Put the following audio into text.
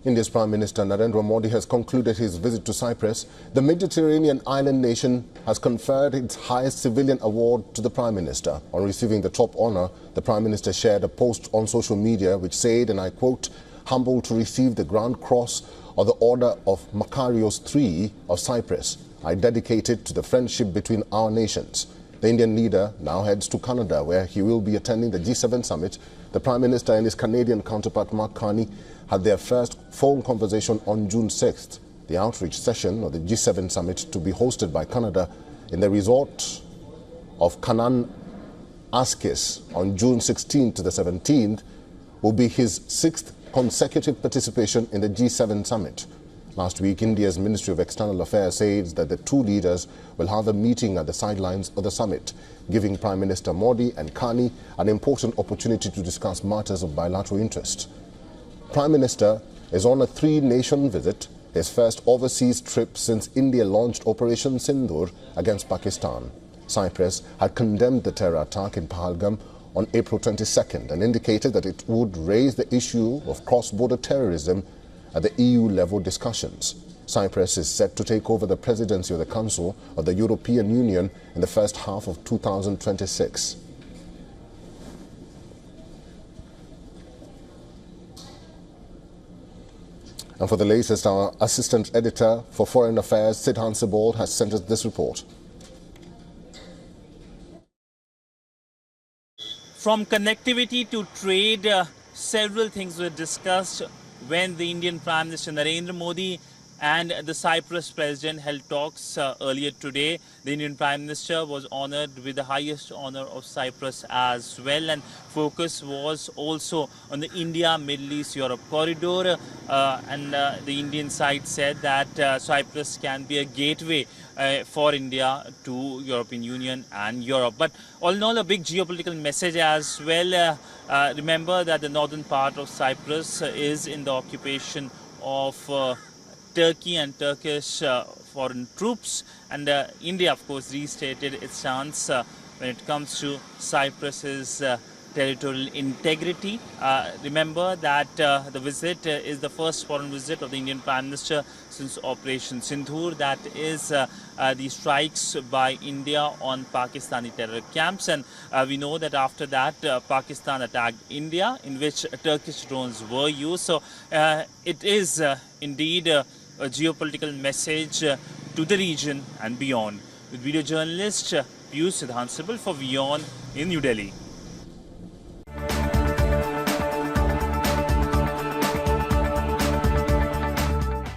India's Prime Minister Narendra Modi has concluded his visit to Cyprus. The Mediterranean island nation has conferred its highest civilian award to the Prime Minister. On receiving the top honour, the Prime Minister shared a post on social media which said, and I quote, "Humbled to receive the Grand Cross of the Order of Makarios III of Cyprus. I dedicate it to the friendship between our nations." The Indian leader now heads to Canada, where he will be attending the G7 summit. The Prime Minister and his Canadian counterpart Mark Carney had their first phone conversation on June 6th. The outreach session of the G7 summit, to be hosted by Canada in the resort of Canaan Askis on June 16th to the 17th, will be his sixth consecutive participation in the G7 summit. Last week, India's Ministry of External Affairs says that the two leaders will have a meeting at the sidelines of the summit, giving Prime Minister Modi and Carney an important opportunity to discuss matters of bilateral interest. Prime Minister is on a three-nation visit, his first overseas trip since India launched Operation Sindoor against Pakistan. Cyprus had condemned the terror attack in Pahalgam on April 22nd and indicated that it would raise the issue of cross-border terrorism at the EU-level discussions. Cyprus is set to take over the presidency of the Council of the European Union in the first half of 2026. And for the latest, our Assistant Editor for Foreign Affairs, Sidhan Sibol, has sent us this report. From connectivity to trade, several things were discussed when the Indian Prime Minister Narendra Modi and the Cyprus President held talks earlier today. The Indian Prime Minister was honoured with the highest honour of Cyprus as well, and focus was also on the India-Middle East-Europe corridor, and the Indian side said that Cyprus can be a gateway for India to European Union and Europe. But all in all, a big geopolitical message as well. Remember that the northern part of Cyprus is in the occupation of Turkey and Turkish foreign troops, and India, of course, restated its stance when it comes to Cyprus's territorial integrity. Remember that the visit is the first foreign visit of the Indian Prime Minister since Operation Sindoor, that is the strikes by India on Pakistani terror camps, and we know that after that Pakistan attacked India, in which Turkish drones were used. So it is indeed a geopolitical message to the region and beyond. With video journalist Sidhan Sibol for WION in New Delhi.